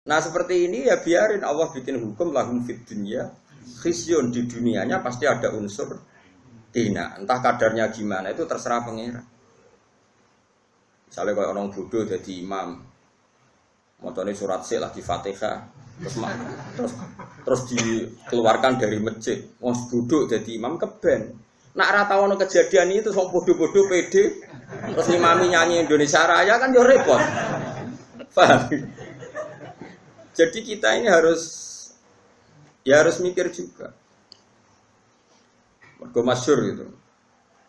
Nah seperti ini ya biarin Allah bikin hukum lahum fid dunya khizyun, di dunianya pasti ada unsur hina. Entah kadarnya gimana itu terserah pengira. Misalnya kalau orang bodoh jadi imam, motornya surat sih lagi Fatihah, terus dikeluarkan dari masjid, mau duduk jadi imam keben. Nak rata ono kejadian itu sok bodoh-bodoh pede, terus imami nyanyi Indonesia Raya kan yo repot. Paham? Jadi kita ini harus mikir juga. Mergo masyhur gitu.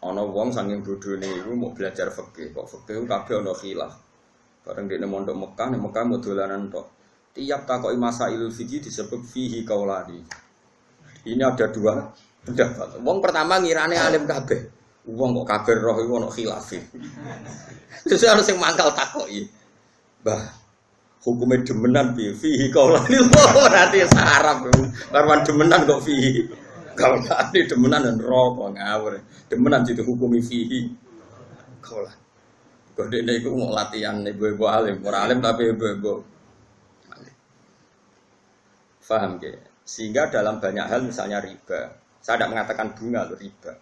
Ana wong saking bodhone iku mau belajar fikih, kok fikih kabeh ana khilaf. Bareng dekne mondok Mekah, nek Mekah mau dolanan tok. Tiap takoki masailul fikih disebut fihi qaulani. Ini ada dua pendapat. Wong pertama ngirane alim kabeh. Wong kok kabeh roh iku ana khilaf. Terus harus sing mangkal takoki. Bah, hukumnya demenan fihi qaulani berarti sarap. Barwan demenan kok fihi. Qaulani demenan dan rokok ngawur. Demenan itu hukumi fihi qaulani. Kok dekne iku mau latihan ibu-ibu alim, ora alim tapi ibu-ibu. Paham ke? Sehingga dalam banyak hal misalnya riba. Saya tidak mengatakan bunga atau riba.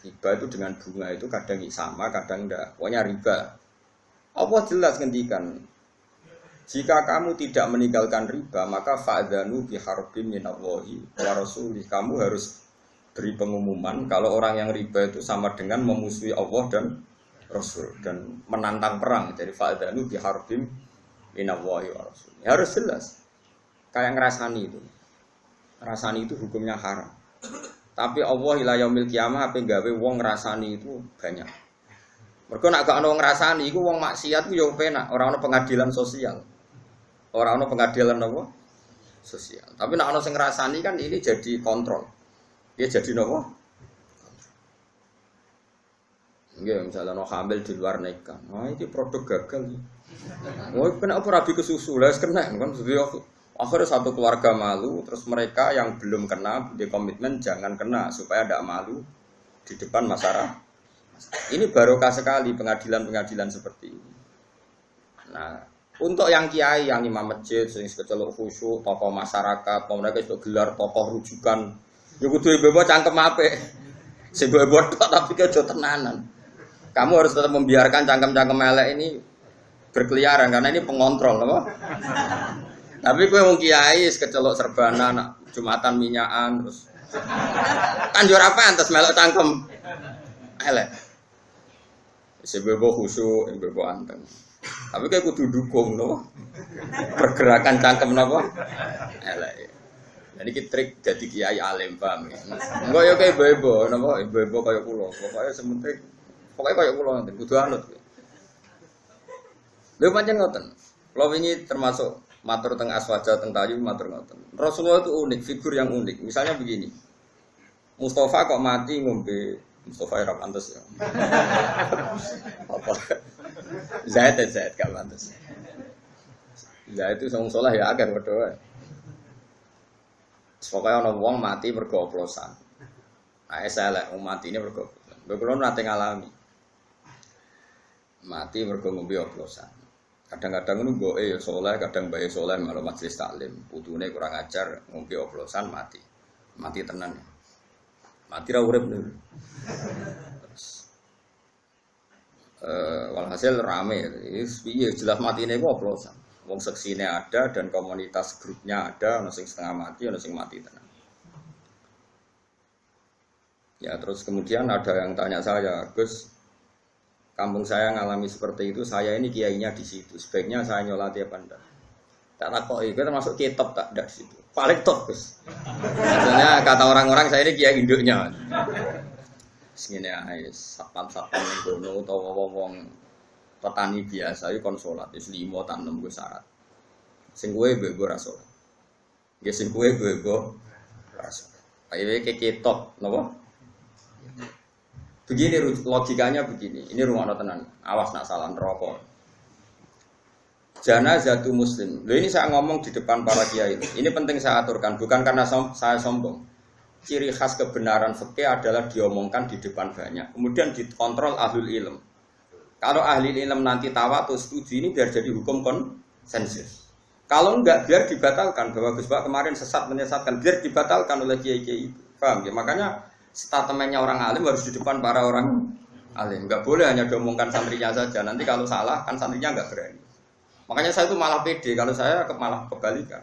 Riba itu dengan bunga itu kadang sama, kadang enggak. Pokoknya riba. Allah jelas ngendikan, jika kamu tidak meninggalkan riba, maka fa'dzanu biharbin minallahi wa rasulih. Kamu harus beri pengumuman kalau orang yang riba itu sama dengan memusuhi Allah dan Rasul dan menantang perang. Jadi fa'dzanu biharbin minallahi wa rasulih. Harus jelas. Kayak ngerasani itu. Ngerasani itu hukumnya haram. Tapi Allah ila yaumil kiamah apa gawe wong ngrasani itu banyak. Mergo nek gak ono ngrasani iku wong maksiat ku yo penak, ora ono pengadilan sosial. Ora ono pengadilan apa? Sosial. Tapi nek ono sing ngrasani kan ini jadi kontrol. Dia jadi napa? Nggih, misalnya ono hamil di luar nikah. Wah, ini produk gagal. Wah, kena apa rabi ke susu? Lah kena kan akhirnya satu keluarga malu, terus mereka yang belum kena di komitmen jangan kena supaya tidak malu di depan masyarakat. Ini barokah sekali pengadilan-pengadilan seperti ini. Nah, untuk yang kiai, yang imam masjid, sing kecelok khusyuk, tokoh masyarakat, mereka itu gelar tokoh rujukan. Ya kudu ibu-ibu cangkem apik. Sing ibu-ibu tapi kejo tenanan. Kamu harus tetap membiarkan cangkem-cangkem elek ini berkeliaran karena ini pengontrol, apa? Tapi kowe wong kiai kecelok serbana nak Jumatan minyakan terus. Kan yo ora pantes melok cangkem elek. Sebebo khusyuk, sebebo anteng. Tapi kayak kudu dukung no. Pergerakan cangkem napa? Elek. Jadi ki trik jadi kiai alim paham ya. Engko yo kayak ibu-ibu napa? Ibu-ibu kaya kula. Pokoke sementing pokoke kaya kula nanti kudu anut. Lha pancen ngoten. Kula wingi termasuk matur teng aswaja teng tayu matur ngoten. Rasulullah itu unik, figur yang unik. Misalnya begini. Mustafa kok mati ngombe Mustafa era pantes ya. Apa? Zaid gak pantes. Zaid itu sing saleh ya akeh padha wae. Pokoknya ana wong mati mergo oplosan. Nah, elek mati ini mergo oplosan. Kulo nate ngalami. Mati mergo ngombe oplosan. Kadang-kadang nunggu ya soleh, kadang bae soleh malah majelis taklim. Putune kurang ajar, ngombe oplosan mati. Mati tenan. Mati ra urip niku. Walhasil rame. Piye jelas matine ku oplosan. Wong seksine ada dan komunitas grupnya ada, ono sing setengah mati, ono sing mati tenan. Ya terus kemudian ada yang tanya saya, Gus, kampung saya ngalami seperti itu, saya ini kiainya di situ. Sebaiknya saya nyolati apa enggak? Tak takoki, kita termasuk kitab tak di situ. Paling top, Gus. Maksudnya kata orang-orang saya ini kiai induknya. Segini ae, sapan-sapan ning kono utawa wong petani biasa iki kon salat wis 5 ta 6 go syarat. Sing kowe mbok ora salat. Ya sing kowe mbok ora salat. Ayo iki kitab napa? Begini logikanya begini, ini rumah tenan, awas nak salah rokok. Janazatu muslim. Loh ini saya ngomong di depan para kiai. Ini penting saya aturkan, bukan karena saya sombong. Ciri khas kebenaran fikih adalah diomongkan di depan banyak. Kemudian dikontrol ahlul ilm. Kalau ahli ilm nanti tawatur setuju ini biar jadi hukum konsensus. Kalau enggak, biar dibatalkan. Bahwa Gus Bak kemarin sesat menyesatkan, biar dibatalkan oleh kiai-kiai itu. Paham ya? Makanya statementnya orang alim harus di depan para orang alim. Enggak boleh hanya diomongkan santrinya saja. Nanti kalau salah, kan santrinya enggak berani. Makanya saya itu malah pede. Kalau saya malah kebalikan.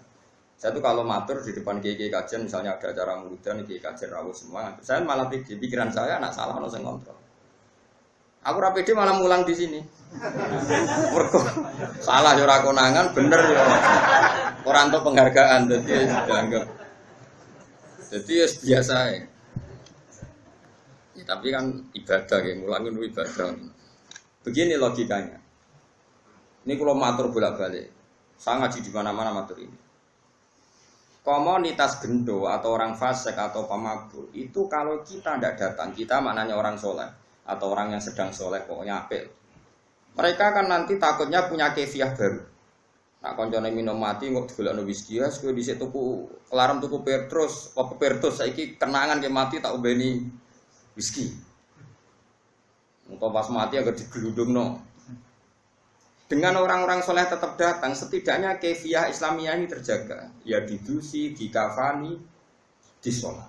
Saya tuh kalau matur di depan kiai-kiai kajian, misalnya ada acara muda, kiai kajian rawuh semua, saya malah pede. Pikiran saya anak salah, saya kontrol. Aku rapede malah mulang di sini. Mergo salah yo ora konangan, bener yo. Ora entuk penghargaan, dadi dianggap. Jadi biasa ya. Ya, tapi kan ibadah ya, ngulangin ibadah. Begini logikanya. Ini kalau matur bolak-balik. Saya ngaji di mana-mana matur ini. Komunitas gendo atau orang fasik atau pemabuk itu kalau kita tidak datang, kita maknanya orang soleh atau orang yang sedang soleh pokoknya apik. Mereka kan nanti takutnya punya kefiah baru. Nak koncone minum mati kok digolekno whisky ya, kowe dhisik tuku kelarem tuku Petrus, apa Petrus saiki kenangan ke mati tak ubeni whisky. Engko pas mati agar digelundungno. Dengan orang-orang soleh tetap datang, setidaknya kefiah Islamiyah ini terjaga. Ya didusi, dikafani, disolat.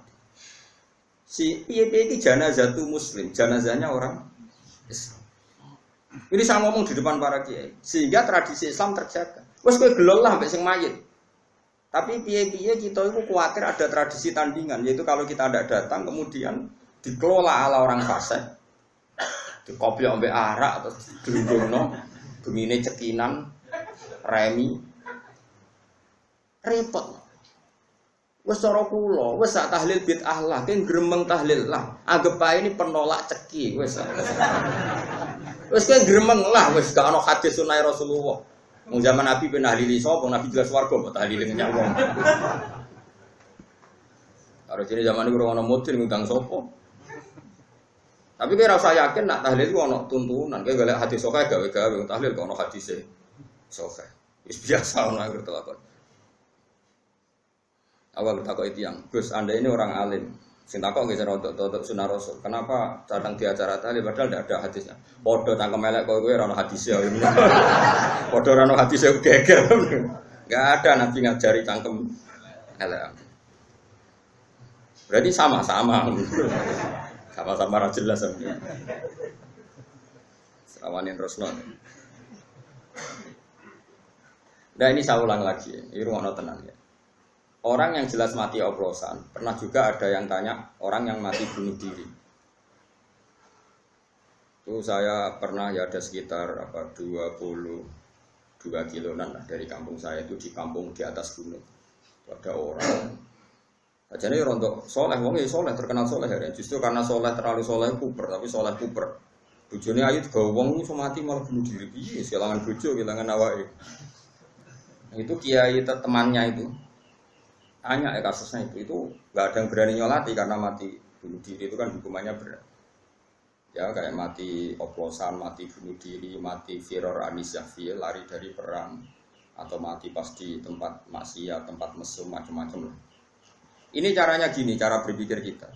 Si piye-piye iki janazah muslim, janazahnya orang Islam. Ini saya ngomong di depan para kiai, sehingga tradisi Islam terjaga. Wes kowe gelol lah mbek sing mayit. Tapi piye-piye kita itu khawatir ada tradisi tandingan, yaitu kalau kita tidak datang kemudian dikelola ala orang fasik. Dikopiok mbek arak atau digelundungno. Gemine cekinan, remi, repot. Wes cara kula, wes sak tahlil bid'ah lah, kan gremeng tahlil lah. Anggap ae ini penolak ceki, wes. Wes kan gremeng lah, wes gak ono hadis sunah Rasulullah. Wong zaman Nabi ben tahlili sapa, Nabi jelas warga mbok tahlili nyak wong. Karo jene zaman iku ora ono mudin ngundang sapa. Tapi kira usah yakin nak tahlil itu ono tuntunan. Kayak golek hadis sokeh gawe-gawe tahlil kok ono hadise sokeh. Wis biasa ono nang telakon. Awal takok itu yang, Gus, Anda ini orang alim. Sing takok nggih rodok sunah Rasul. Kenapa datang di acara tahlil padahal tidak ada hadisnya? Padha cangkem elek kowe ora ono hadise. Padha ora ono hadise geger. Enggak ada Nabi ngajari cangkem elek. Berarti sama-sama. Sama-sama ra jelas sampeyan. Serawanin Rasulullah. Nah ini saya ulang lagi, ini rumah tenang ya. Orang yang jelas mati oplosan, pernah juga ada yang tanya orang yang mati bunuh diri. Itu saya pernah ya ada sekitar 22 kiloan lah dari kampung saya itu di kampung di atas gunung. Itu ada orang. Jadi rontok soleh, wong soleh terkenal soleh ya. Justru karena soleh terlalu soleh kuper, tapi soleh kuper. Bujone ayu juga wong iso mati malah bunuh diri. Iya, kehilangan bojo, kehilangan awake. Itu kiai temannya itu. Tanya ya kasusnya itu nggak ada yang berani nyolati karena mati bunuh diri itu kan hukumannya berat. Ya kayak mati oplosan, mati bunuh diri, mati firor anisyafi, lari dari perang, atau mati pas di tempat maksiat, tempat mesum macam-macam lah. Ini caranya gini, cara berpikir kita.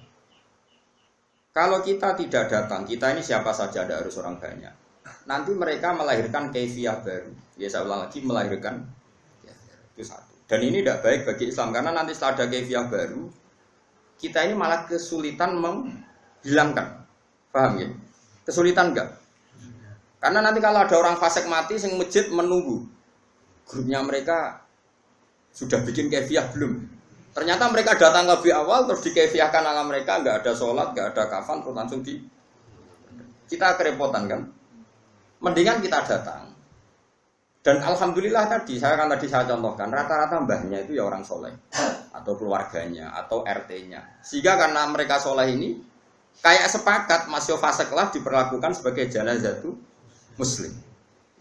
Kalau kita tidak datang, kita ini siapa saja, ada harus orang banyak. Nanti mereka melahirkan kaifiah baru. Ya saya ulang lagi, melahirkan ya, itu satu. Dan ini tidak baik bagi Islam karena nanti setelah ada kaifiah baru, kita ini malah kesulitan menghilangkan. Paham ya? Kesulitan enggak? Karena nanti kalau ada orang fasik mati, sing masjid menunggu. Grupnya mereka sudah bikin kaifiah belum? Ternyata mereka datang lebih awal terus dikefiahkan ala mereka, nggak ada sholat, nggak ada kafan, terus langsung kita kerepotan kan. Mendingan kita datang. Dan alhamdulillah tadi saya contohkan rata-rata mbahnya itu ya orang soleh atau keluarganya atau RT-nya. Sehingga karena mereka soleh ini kayak sepakat masih fasik lah diperlakukan sebagai janazah itu muslim.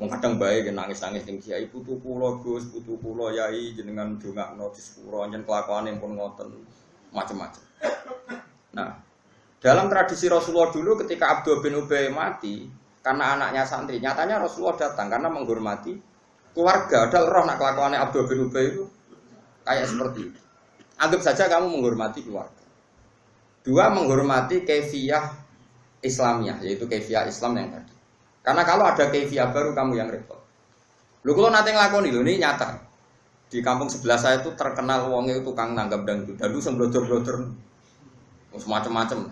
Kadang baik nangis-nangis ning kiai putu kula Gus, putu kula yai jenengan dongakno di sepuro njen kelakuane pun ngoten macam-macam. Nah, dalam tradisi Rasulullah dulu ketika Abdul bin Ubay mati karena anaknya santri, nyatanya Rasulullah datang karena menghormati keluarga. Ada roh nak kelakuane Abdul bin Ubay itu kayak seperti itu. Anggap saja kamu menghormati keluarga. Dua, menghormati kaifiyah Islamiyah, yaitu kaifiyah Islam yang tadi. Karena kalau ada kaifiah baru kamu yang repot. Lu kalau nanti ngelakoni lu ini nyata. Di kampung sebelah saya itu terkenal wongnya itu tukang nanggap dangdut. Dangdut semblodor-blodor semacam-macam.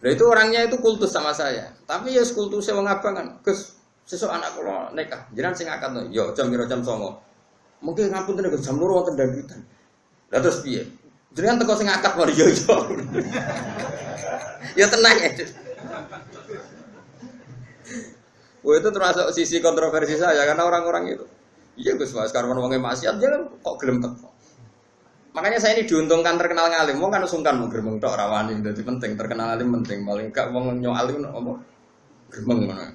Nah itu orangnya itu kultus sama saya. Tapi ya kultusnya wong abang kan. Gus, sesuk anak kula nikah. Jenengan sing akad to. Yo jam 9 Mungkin ngapun tenan jam 2 wonten dangdutan. Lah terus piye? Jenengan teko sing akad mari yo. Ya tenang ya. Wah itu termasuk sisi kontroversi saya karena orang-orang itu. Iya Gus Mas, karena wongnya maksiat dia kan kok gelem teko. Makanya saya ini diuntungkan terkenal ngalim. Wong kan sungkan mau gremeng tok ora wani, dadi penting terkenal alim penting. Paling gak wong nyoalim apa gremeng ngono.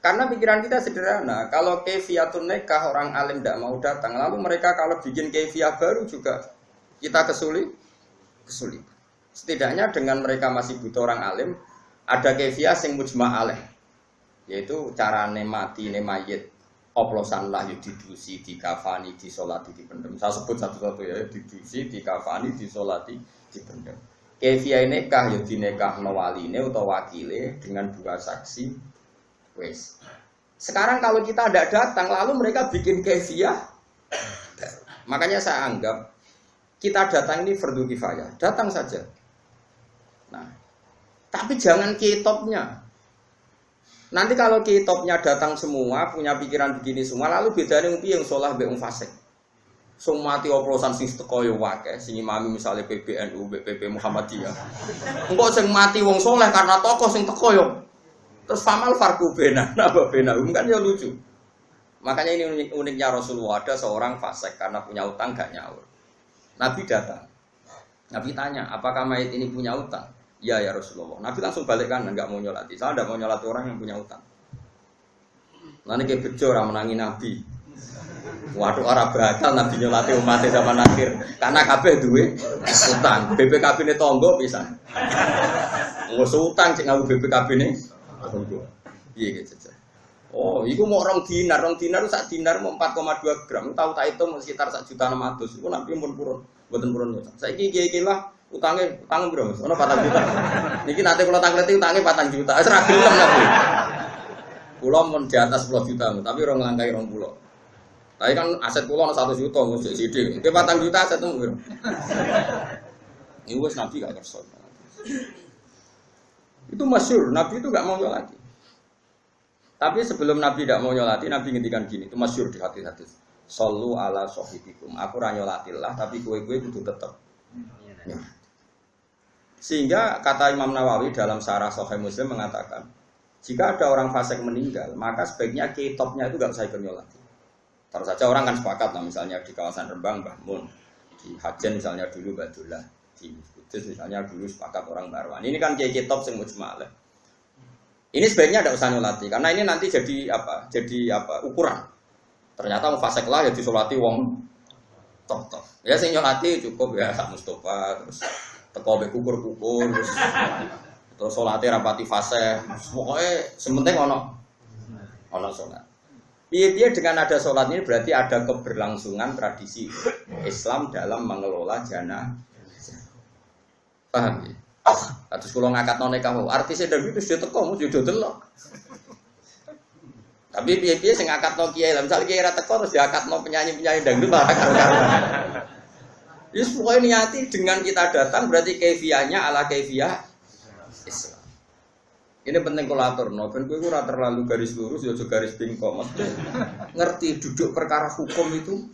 Karena pikiran kita sederhana, kalau kefiatun nikah orang alim tidak mau datang, lalu mereka kalau bikin kefiah baru juga kita kesulitan. Setidaknya dengan mereka masih butuh orang alim, ada kefiah sing mujma' alaih, yaitu cara mati mayit. Oplosan lah ya didusi, dikafani, disolati, dipendem. Saya sebut satu-satu ya, didusi, dikafani, disolati, dipendem. Kefiah nikah ya dinekahno waline atau wakile dengan 2 saksi. Wes. Sekarang kalau kita tidak datang, lalu mereka bikin kefiah. Makanya saya anggap kita datang ini fardu kifayah. Datang saja. Nah, tapi jangan kitopnya. Nanti kalau kitopnya datang semua, punya pikiran begini semua, lalu bedanya yang sholah be fasik. Sing mati oplosan sing teko yo akeh, sing imami misale PBNU, BP Muhammadiyah. Engko sing mati wong soleh karena tokoh sing teko yo. Terus famal farku bena, napa bena kan ya lucu. Makanya ini uniknya Rasulullah, ada seorang fasik karena punya utang gak nyaur. Nabi datang. Nabi tanya, apakah mayit ini punya utang? Ya ya Rasulullah. Nabi langsung balik kanan, nggak mau nyolati. Saya tidak mau nyolati orang yang punya utang. Nanti kayak bejo orang menangi Nabi. Waduh orang bakal Nabi nyolati umatnya zaman akhir. Karena kabeh duwe utang. BPKB ini tonggo bisa. Nggak utang cek ngaku BPKB ini tonggo. Iya gitu. Oh, itu mau orang dinar itu sak dinar mau 4,2 gram. Tahu tak itu sekitar 1.600.000. Itu Nabi pun purun, buatan purun. Saya kira lah. Utang bro, ono 4 juta. Niki nanti kalau tangleti utangnya 4 juta. Wis ra gelem Nabi. Kula mun di atas 10 juta, tapi ora nglangkai 20. Tapi kan aset kula ono 1 juta mesti sithik. Ki 4 juta asetmu bro. Ini wis Nabi gak kersa. Itu masyhur, Nabi itu gak mau nyolati. Tapi sebelum Nabi tidak mau nyolati, Nabi ngendikan gini, itu masyhur di hadis-hadis. Shallu ala sahibikum. Aku ra nyolatillah, tapi kowe-kowe kudu tetep. Ya. Sehingga kata Imam Nawawi dalam Syarah Sahih Muslim mengatakan, jika ada orang fasik meninggal, maka sebaiknya kitopnya itu nggak usah ikut nyolati. Taruh saja orang kan sepakat lah, misalnya di kawasan Rembang Mbah Mun, di Hajen misalnya dulu Badullah, di Kudus misalnya dulu sepakat orang Barwan. Ini kan kiai kitop sing mujma'. Ini sebaiknya tidak usah nyolati, karena ini nanti jadi ukuran. Ternyata mau fasik lah ya disolati wong tok. Ya sing nyolati cukup ya sak Mustofa terus teko mbek kukur-kukur terus salate rapati fase. Pokoke sementing ono salat. Piye-piye dengan ada salat ini berarti ada keberlangsungan tradisi Islam dalam mengelola jenazah. Paham ya? Terus kula ngakatno nikah artise ndang itu teko mesti delok. Tapi piye-piye sing ngakatno kiai, lah misal kiai ra teko terus diakatno penyanyi-penyanyi dangdut malah karo-karoan. Yes, pokoknya niati dengan kita datang berarti kefiahnya ala kefiah Islam. Ini penting kolator, no. Ben kowe ora terlalu garis lurus, ya garis bingkong. Maksudnya ngerti duduk perkara hukum itu